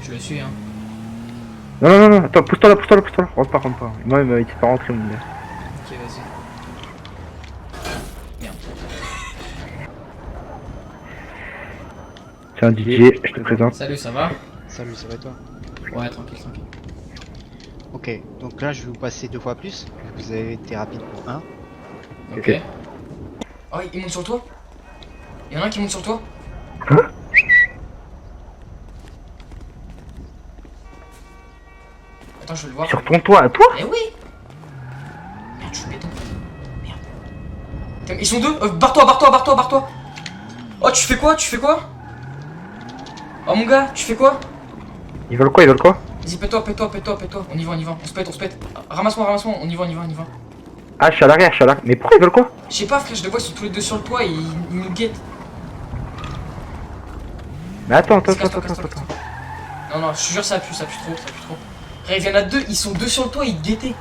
Je le suis, hein. Non, non, non, non, attends, pousse-toi là, pousse-toi là, pousse-toi là. Rentre pas, rentre pas. Moi, il m'a dit pas rentrer, mon gars. Ok, vas-y. Merde. Tiens, DJ, je te présente. Salut, ça va? Salut, ça va et toi? Ouais, tranquille, tranquille. Ok, donc là je vais vous passer 2 fois plus, vu que vous avez été rapide pour 1. Ok. Oh, il monte sur le toit? Il y en a un qui monte sur le toit? Hein? Attends, je vais le voir. Sur ton toit, à toi? Eh oui! Merde, je suis béton. Merde. Putain, ils sont deux! Barre-toi, barre-toi, barre-toi, barre-toi! Oh, tu fais quoi? Tu fais quoi? Oh mon gars, tu fais quoi? Ils veulent quoi, ils veulent quoi? Vas-y, pète-toi, pète-toi, pète-toi, pète-toi. On y va, on y va. On se pète, on se pète. Ramasse-moi, ramasse-moi. On y va, on y va, on y va. Ah, je suis à l'arrière, je suis à l'arrière. Mais pourquoi ils veulent quoi? Je sais pas, frère, je les vois, ils sont tous les deux sur le toit et ils nous guettent. Mais attends, attends, Casse-toi, attends, casse-toi, attends, attends. casse-toi. Non, non, je te jure, ça pue trop, ça pue trop. Frère, il y en a deux, ils sont deux sur le toit, ils guettaient.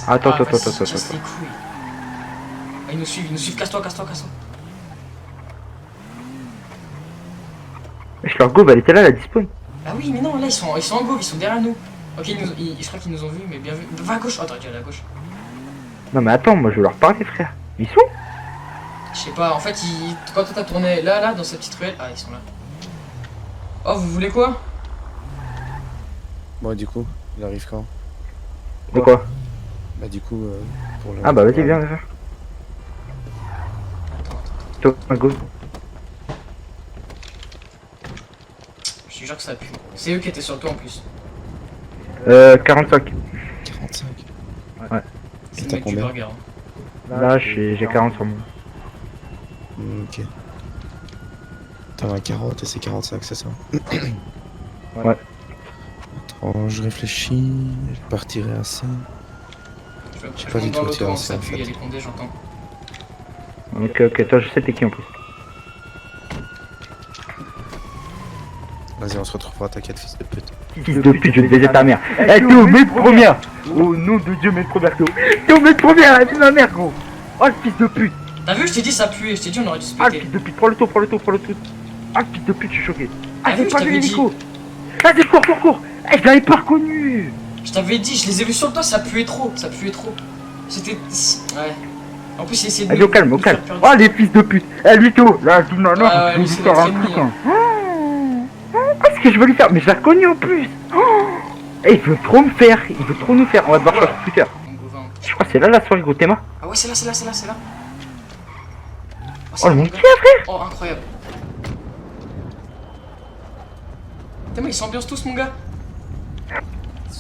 Attends, attends, vas-y, attends, attends, casse attends. les couilles. Ah, ils nous suivent, casse-toi, casse-toi, casse-toi. Wesh, leur go, bah, elle était là, elle a dispawn. Ah oui, mais non, là, ils sont en go, ils sont derrière nous. Ok, je crois qu'ils nous ont vus, mais bien vu. Va à gauche, oh, t'aurais dû aller à gauche. Non, mais attends, moi, je veux leur parler, frère. Ils sont? Je sais pas, en fait, quand t'as tourné là, dans cette petite ruelle. Ah, ils sont là. Oh, vous voulez quoi? Bon, du coup, il arrive quand? De quoi? Bah, du coup, pour le. Ah, bah, vas-y, viens, viens. Attends. Toi, go. Je te jure que ça pue. C'est eux qui étaient sur le toit en plus. 45. 45. Ouais. C'est le t'as mec du combien? burger. Hein. Là, j'ai 40 sur moi. Ok. T'as un 40 et c'est 45, c'est ça? Ouais. Attends, je réfléchis. Je partirai à ça. Je pas du monte dans tout l'auto, tiré hein, ça, ça en pue, il y a fait. les condés, j'entends. Ok, ok, toi, je sais t'es qui en plus. Vas-y, on se retrouvera, t'inquiète, fils de pute. Fils de pute, je vais te baiser ta mère. Eh, t'es au mec première. Au nom de Dieu, mec première, t'es au mec première, elle dit ma mère, gros. Oh, le fils de pute. T'as vu, je t'ai dit ça puait, je t'ai dit on aurait dû se Ah, le péter. fils de pute, prends le tout, prends le tout, prends le tout. Ah, le fils de pute, je suis choqué. Ah, Ah j'ai oui, pas je vu t'avais l'hélico. Vas-y, cours, cours, cours. Eh, je l'avais pas reconnu. Je t'avais dit, je les ai vus sur le toit, ça puait trop, ça puait trop. C'était... Ouais. En plus, il essayait de Allez, au calme, au nous faire calme. perdre. Oh, les fils de pute. Eh, Luto, là, je dis non, non, Ouais, ouais, je vais lui, lui c'est faire notre un truc, ennemi, hein. Qu'est-ce que je veux lui faire? Mais je l'ai reconnu en plus. Eh, il veut trop me faire, il veut trop nous faire. On va devoir faire sur Twitter. On go va, Je crois que c'est là la soirée, gros Théma. Ah ouais, c'est là, c'est là, c'est là, c'est là. Oh, le mon mon gars. petit frère. Oh, incroyable. Putain, mais ils s'ambiancent tous, mon gars.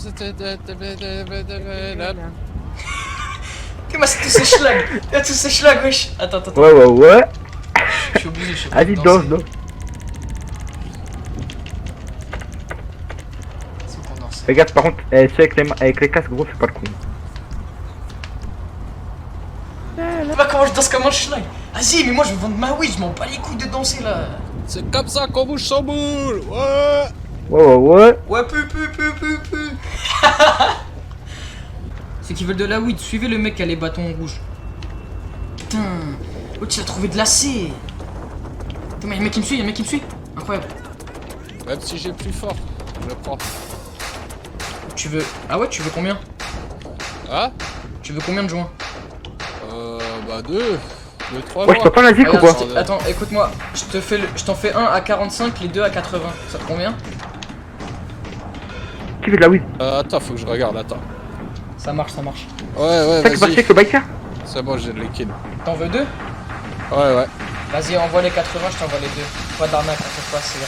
Putain, mais c'est tous ces schlags. Il y a tous ces schlags, wesh. Attends, attends. Ouais, ouais, ouais. Je suis obligé, je suis obligé. Vas-y, de danse, danser. danse. C'est pour danser. Regarde, par contre, ceux avec les casques, gros, c'est pas le con. Bah, comment je danse comme un schlag? Vas-y, mais moi je veux vendre ma weed, je m'en bats les couilles de danser là. C'est comme ça qu'on bouge son boule! Ouais! Ouais, ouais, ouais. Ouais, pu. Ceux qui veulent de la weed, suivez le mec qui a les bâtons rouges. Putain, oh, tu l'as trouvé de lacé. Putain, mais y'a un mec qui me suit, y'a un mec qui me suit. Incroyable. Même si j'ai plus fort, je le prends. Tu veux. Ah ouais, tu veux combien? Ah? Tu veux combien de joints? Bah 2, 3 Ouais, je t'entends la zik ou Regarde, quoi? attends, écoute-moi. Je t'en fais un à 45, les deux à 80. Ça te convient? Qui veut de la weed? Attends, faut que je regarde, attends. Ça marche, ça marche. Ouais, Ça qui va vas-y. avec le biker? C'est bon, j'ai le liquide. T'en veux deux? Ouais. Vas-y, envoie les 80, je t'envoie les deux. Pas d'arnaque à chaque fois, c'est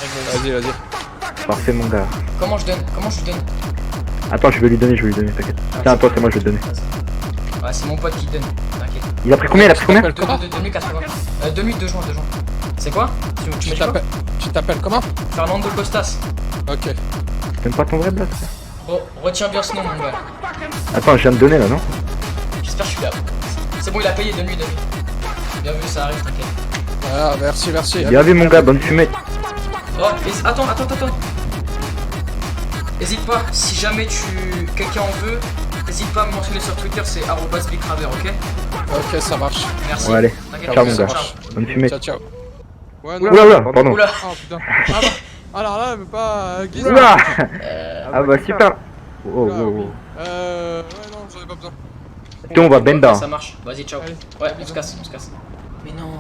rigolo. Vas-y. Parfait, mon gars. Comment je donne? Attends, je vais lui donner, t'inquiète. Tiens, toi, c'est moi, je vais te donner. Ouais, c'est mon pote qui donne, t'inquiète. Il a pris combien? Il a pris combien? Comment? 2080. 2000, 2 joints. C'est quoi? Tu t'appelles comment? Fernando Costas. Ok. T'aimes pas ton vrai blague? Oh, retiens bien ce nom, mon gars. Attends, je viens de donner là, non? J'espère que je suis là. C'est bon, il a payé de nuit. Bien vu, ça arrive, t'inquiète. Ah, merci. Bien vu, mon gars, bonne fumée. Oh, attends. Hésite pas, si jamais quelqu'un en veut, n'hésite pas à me mentionner sur Twitter, c'est @bigcraver, ok? Ok, ça marche. Merci. Ouais, allez. T'inquiète, Ciao, mon ça gars. marche. Bonne fumée. Ciao. Ouais, non. Oula, oula, pardon. Oula. Oh putain. Ah bah. Alors là, mais pas. Guise. Oula. Ah bah super. Oh, Oula, oh, oui. oh. Ouais, non, j'en ai pas besoin. Tiens, on va benda. Ok, ça marche. Vas-y, ciao. Allez. Ouais, on se casse, on se casse. Mais non.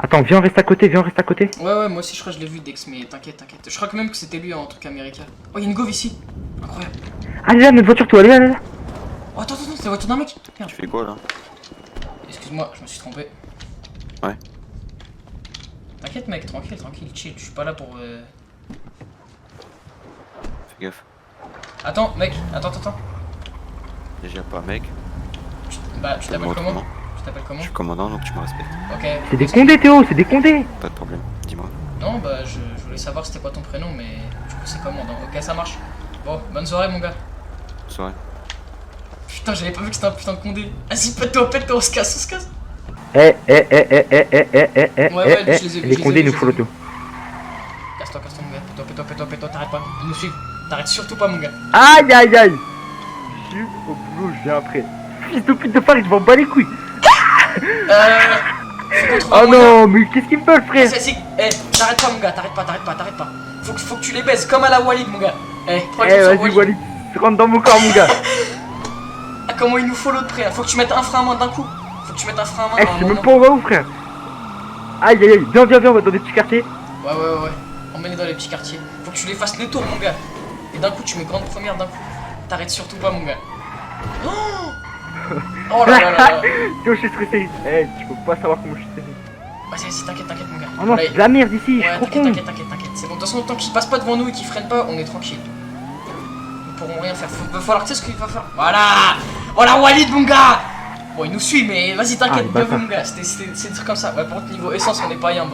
Attends, viens, reste à côté, viens, reste à côté. Ouais, moi aussi je crois que je l'ai vu Dex, mais t'inquiète. Je crois que même que c'était lui en truc américain. Oh, y'a une gauve ici. Incroyable. Allez là, notre voiture, toi, allez là. Oh, attends, c'est la voiture d'un mec. Merde. Tu fais quoi là? Excuse-moi, je me suis trompé. Ouais. T'inquiète, mec, tranquille, chill. Je suis pas là pour. Fais gaffe. Attends, mec, attends. Déjà pas mec. Bah, tu t'appelles comment? Autrement. Tu t'appelles comment? Je suis commandant donc tu me respectes. Ok. C'est des condés, Théo, c'est des condés. Pas de problème, dis-moi. Non, bah, je voulais savoir c'était quoi ton prénom, mais du coup, c'est comment? Ok, ça marche. Bon, bonne soirée, mon gars. Bonne soirée. Putain, j'avais pas vu que c'était un putain de condé. Vas-y, pète-toi, on se casse. Ouais, je les ai vus, les condés nous follow tout. Casse-toi, mon gars. Pète-toi, t'arrêtes pas. Ils nous suivent. T'arrêtes surtout pas, mon gars. Aïe aïe aïe. Je suis au boulot, je viens après. Fils de pute de Paris, je m'en bats les couilles. Faut qu'on trouve un Oh moyen. non, mais qu'est-ce qu'ils me veulent, frère? T'arrêtes pas, mon gars, t'arrêtes pas. Faut que tu les baises comme à la Walid, mon gars. Prends Eh, le sur vas-y, Walid, rentre dans mon corps, mon gars. Ah, comment il nous follow de près là. Faut que tu mettes un frein à main d'un coup. Eh, je sais même pas où on va où, frère. Aïe aïe aïe, viens, on va dans des petits quartiers. Ouais. Emmène-les dans les petits quartiers. Faut que tu les fasses les tours, mon gars. Et d'un coup, tu mets grande première d'un coup. T'arrêtes surtout pas, mon gars. Oh là. Théo, je suis stressé. Eh, tu peux pas savoir comment je suis stressé. Vas-y, t'inquiète, mon gars. Oh non, Là, c'est de la merde ici, je suis ouais, trop con. t'inquiète. C'est bon, de toute façon, tant qu'ils passent pas devant nous et qu'ils freinent pas, on est tranquille. Ils pourront rien faire. Va falloir, tu sais ce qu'il va faire. Voilà, Walid, mon gars. Bon, il nous suit, mais vas-y, t'inquiète, Ah, bien vu, mon gars. C'est des trucs comme ça. Ouais, par contre, niveau essence, on est pas yambe.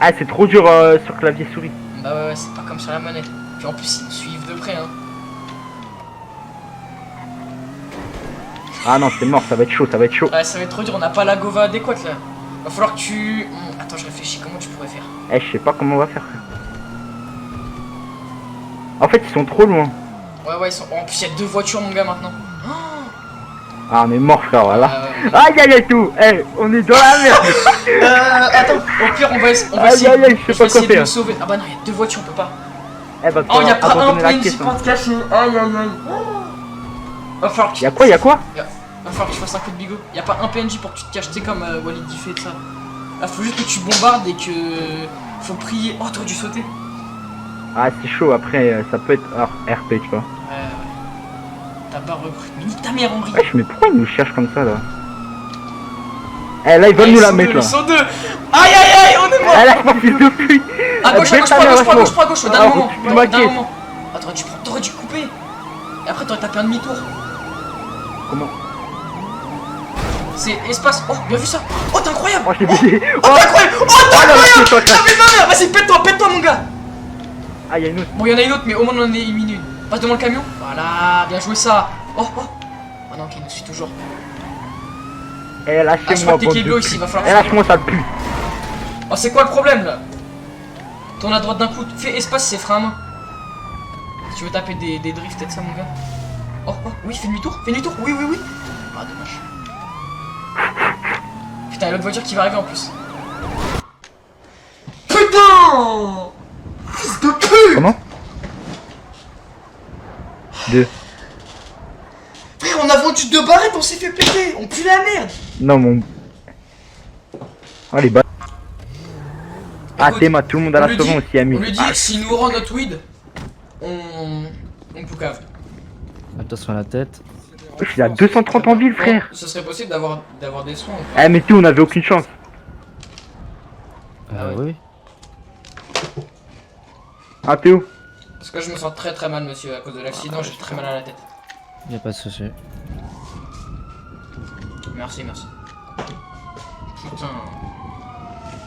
Ah, c'est trop dur sur clavier souris. Bah ouais, c'est pas comme sur la manette. Puis en plus, ils nous suivent de près, hein. Ah non, c'est mort, ça va être chaud. Ouais, ça va être trop dur, on n'a pas la gova adéquate là. Va falloir que tu. Attends, je réfléchis, comment tu pourrais faire? Eh, je sais pas comment on va faire, frère. En fait, ils sont trop loin. Ouais, ils sont. En plus, il y a deux voitures, mon gars, maintenant. Ah, on est mort, frère, voilà. Ouais. Aïe aïe aïe tout. Eh, on est dans la merde. Attends, au pire, on va essayer. Aïe, je sais pas quoi essayer de faire. nous sauver. Ah bah non, il y a deux voitures, on peut pas. Eh bah, Oh, y'a pas un abandonner la PNJ caisse, pour hein. te cacher. Aïe. Va falloir que tu. Y'a quoi Va falloir que tu fasses un coup de bigot. Y'a pas un PNJ pour que tu te caches, tu sais, comme Walid dit fait de ça. Là, faut juste que tu bombardes et que. Faut prier. Oh, t'aurais dû sauter. Ah, c'est chaud, après, ça peut être RP, tu vois. Ouais. T'as pas recruté. Mais nique ta mère, Henri. Wesh, mais pourquoi ils nous cherchent comme ça, là? Eh, là, ils veulent nous la mettre, là. Ils sont deux. Aïe, on est mort. Eh, là, fils de pute. À gauche, prends à gauche, au dernier Alors, moment. tu me maquettes. Ah, t'aurais dû couper. Et après, t'aurais tapé un demi-tour. Comment? C'est espace. Oh, bien vu ça. Oh, t'es incroyable. Oh, je t'ai baisé. Oh, t'es incroyable. Oh, t'es non, incroyable. toi, Ah, mais ma mère. Vas-y, pète-toi, mon gars. Ah, y'a une autre. Bon, y'en a une autre, mais au moins on en est éliminé une. Passe devant le camion. Voilà, bien joué ça. Oh. Oh non, ok, il nous suit toujours. Eh, Ah, je lâchez-moi, crois que t'es bande de Keblo putes. ici, va falloir. Eh, lâche-moi, ça pue. Oh, c'est quoi le problème là? Tourne à droite d'un coup. Fais espace, c'est frein à main. Si tu veux taper des drifts et de ça, mon gars. Oh, oui, fais demi-tour. Oui. Ah, dommage. Putain, y'a l'autre voiture qui va arriver en plus. Putain! Fils de pute! Comment? 2. Frère, on a vendu 2 barrettes, on s'est fait péter! On pue la merde! Non, mon. Oh, les bas. Ah, Écoute, Théma, tout le monde à on la lui seconde dit- aussi, ami. On lui dit, s'il nous rend notre weed, on poucave. Attention à la tête. Je suis à 230 en ville, frère. Ce serait possible d'avoir des soins. Eh, mais tu, on avait aucune chance. Ah ouais. Oui. Ah, Théo. Parce que je me sens très mal, monsieur, à cause de l'accident, j'ai très mal à la tête. Y a pas de souci. Merci. Putain.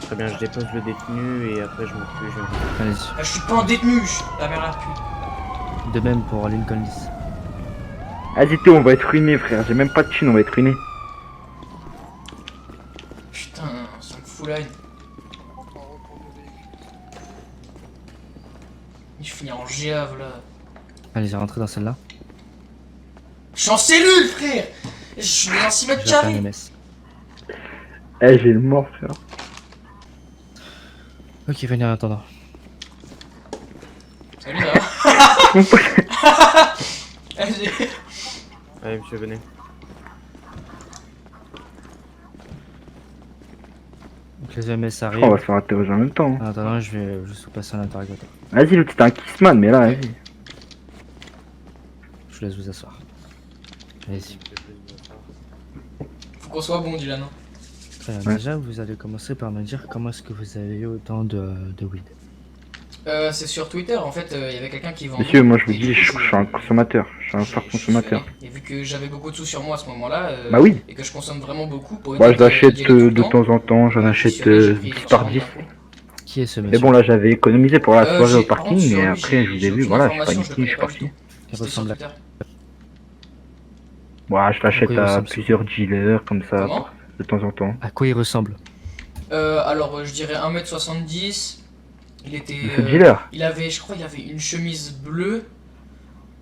Très bien, je dépose le détenu et après je m'occupe. Allez-y. Ah, je suis pas un détenu, la mère la pute. De même pour Lincoln 10. Vas-y, Théo, on va être ruiné, frère. J'ai même pas de thune, on va être ruiné. Putain, ça me fout la haine. Je finis en géave là. Allez, j'ai rentré dans celle-là. Je suis en cellule, frère! Je suis dans un 6 mètres Je vais faire carrés! une MS. Eh, j'ai le mort, frère. Ok, venez en attendant. Salut, ça va? Vas-y. Allez, monsieur, venez. Donc les EMS On arrivent. va se faire interroger en même temps. En attendant, je vais juste vous passer un interrogatoire. Vas-y, l'autre c'était un kissman, mais là, vas-y. Je vous laisse vous asseoir. Allez-y. Faut qu'on soit bon, Dylan. hein. Très bien. Ouais. Déjà, vous allez commencer par me dire comment est-ce que vous avez eu autant de weed. C'est sur Twitter, en fait, il y avait quelqu'un qui vendait. Monsieur, moi je vous Et dis, du coup, je suis un consommateur. Je suis un fort je suis consommateur. allé. Et vu que j'avais beaucoup de sous sur moi à ce moment-là, Bah oui. et que je consomme vraiment beaucoup pour Moi je éviter l'achète d'y aller tout le de temps en temps, j'en j'y achète suis allé, j'ai pris 10 par 40 10. d'un coup. Qui est ce Mais monsieur? bon, là j'avais économisé pour la soirée J'ai- au par contre, parking, sur mais lui, après je vous ai vu, aucune voilà, je suis information, paniqué, je suis le connais pas parti. du tout. Il C'était sur ressemble à... Twitter. Moi je l'achète Pourquoi il à ressemble plusieurs dealers, comme ça, Comment de temps en temps. À quoi il ressemble? Alors, je dirais 1m70. Il était. C'est dealer. Il avait, je crois, il avait une chemise bleue.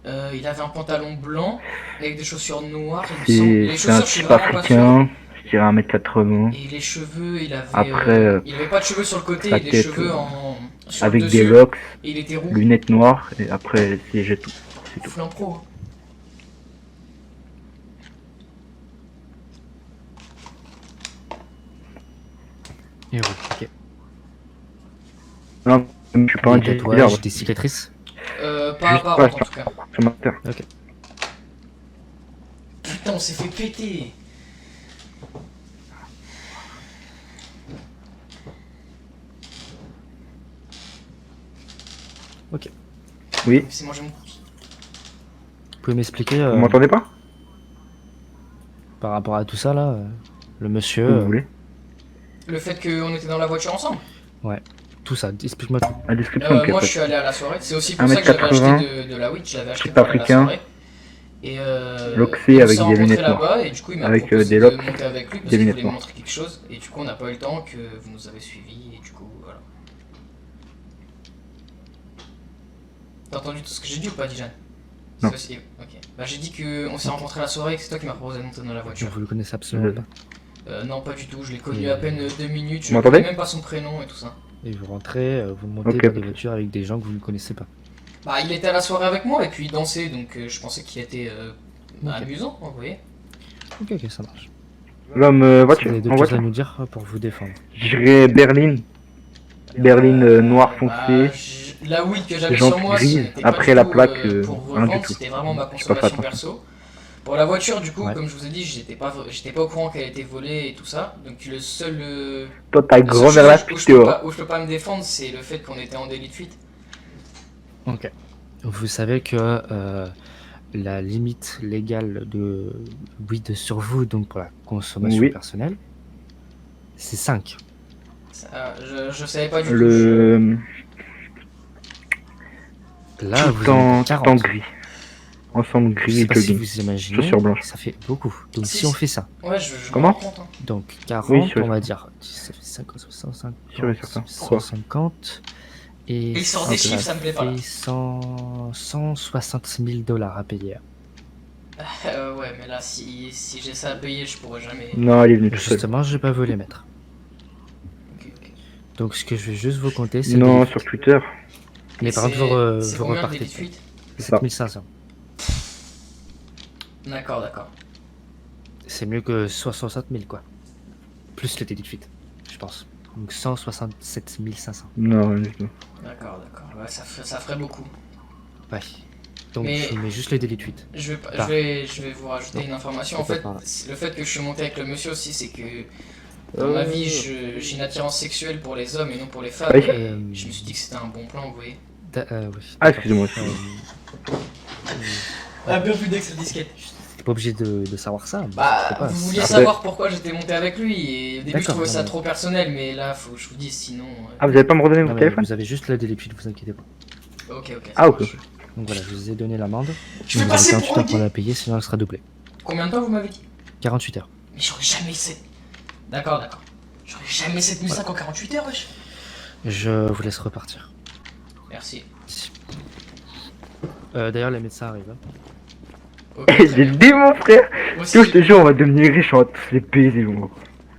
Il avait un pantalon blanc avec des chaussures noires. Il me semble. Les C'est un chaussures, je suis type vraiment pas sûr. africain, je dirais 1m80, Et les cheveux, il avait. Après, il avait pas de cheveux sur le côté, sa et des tête, cheveux sur avec le des dessus. locks, Et il était roux. lunettes noires, et après c'est j'ai tout. Flan pro. hein. Et roux, ok. Non, je suis pas un Des dealer, tatouages, moi. des cicatrices. Pas Juste apparent pas en tout cas. consommateur. Putain, on s'est fait péter. Oui, C'est moi, j'ai mon coup. Vous pouvez m'expliquer vous m'entendez pas? par rapport à tout ça là, le monsieur, Comme vous voulez. Le fait qu'on était dans la voiture ensemble. tout ça, explique-moi tout. La description, ok, Moi, pas je de- suis allé à la soirée. C'est aussi pour ça que j'avais 1m80, acheté de la weed. Je l'avais acheté type pour aller à la africain, soirée. Et loxé on avec s'est des rencontrés lunettes là-bas, et du coup, il m'a avec, proposé des de locks, monter avec lui parce des qu'il lunettes voulait me noires. montrer quelque chose. Et du coup, on n'a pas eu le temps que vous nous avez suivis. Et du coup, voilà. T'as entendu tout ce que j'ai dit ou pas, Dijan? Non. C'est aussi- Ok. Bah, j'ai dit qu'on s'est rencontrés à la soirée et que c'est toi qui m'as proposé de monter dans la voiture. Vous le connaissez absolument Euh, pas. Non, pas du tout. Je l'ai connu à peine 2 minutes. Je Vous ne m'entendez connais même pas son prénom et tout ça. Et vous rentrez, vous montez Ok. dans des voitures avec des gens que vous ne connaissez pas. Bah, il était à la soirée avec moi et puis il dansait, donc je pensais qu'il était Ok. amusant, vous voyez. Ok, ok, ça marche. L'homme Vous voiture, avez en d'autres choses à voiture. nous dire pour vous défendre. J'irai Berlin. Berlin noir foncé. La weed que j'avais Jantes sur moi, grises, c'était pas après du la tout, plaque, pour rien du revendre, tout. c'était vraiment ma J'ai pas fait consommation attention. perso. Pour la voiture, du coup, Ouais. comme je vous ai dit, j'étais pas au courant qu'elle était volée et tout ça. Donc le seul, Toi, ta la seule grand-mère la chose où je pique, peux toi. pas- où je peux pas me défendre, c'est le fait qu'on était en délit de fuite. Ok. Vous savez que la limite légale de weed sur vous, donc pour la consommation Oui. personnelle, c'est 5. Ça, je savais pas du tout. Le. Là, vous Tout en en avez 40. gris. Ensemble Je gris sais et pas si jogging. vous imaginez, Chaussures blanches. ça fait beaucoup. Donc Si, si on si. fait ça, Ouais, je Comment me rends compte. Hein. donc 40, Oui, sûr. on va dire, ça fait 50, 65, Sûr et certain. Pourquoi 150, et Il sort des chiffres, ça me plaît pas, là. fait 160 000 $ à payer. Ouais, mais là, si j'ai ça à payer, je pourrais jamais. Non, elle est venue tout seul. Justement, je vais pas vous les mettre. Ok, ok. Donc ce que je vais juste vous compter, c'est Non, les- sur Twitter. Mais par contre, c'est vous combien de repartez. délit de fuite? C'est ça. 7500. D'accord, d'accord. C'est mieux que 60 000 quoi. Plus le délit de fuite, je pense. Donc 167 500. Non, rien du tout. D'accord, d'accord. Ouais, ça ferait beaucoup. Ouais. Donc Mais- je mets juste le délit de fuite. Je vais, pas- Par- je vais vous rajouter Non, une information. En c'est fait, pas par là. le fait que je suis monté avec le monsieur aussi, c'est que dans ma vie, j'ai une attirance sexuelle pour les hommes et non pour les femmes. Oui. Et je me suis dit que c'était un bon plan, vous voyez. Oui. Ah, excusez-moi. Ah, bien plus d'ex disquette. T'es pas obligé de savoir ça. Bah, je sais pas. vous vouliez Après- savoir pourquoi j'étais monté avec lui, et au début je D'accord, trouvais ça non, mais- trop personnel, mais là, faut que je vous dise, sinon. Ah, vous allez pas me redonner Non, mon mais téléphone? vous avez juste le délit de fuite, vous inquiétez pas. Ok, ok. ça Ah, ok. marche. Donc voilà, je vous ai donné l'amende. Je vais Vous passer avez pour 48 un heures pour gay. la payer, sinon elle sera doublée. Combien de temps vous m'avez dit? 48 heures. Mais j'aurais jamais essayé. D'accord, d'accord. J'aurais jamais 7500 en 48 heures, wesh. Je vous laisse repartir. Merci. D'ailleurs, les médecins arrivent. Hein. Ok, Eh, très j'ai bien. le démon, frère! Moi aussi, Toi, je te jure, on va devenir riche, on va tous les baiser, gros.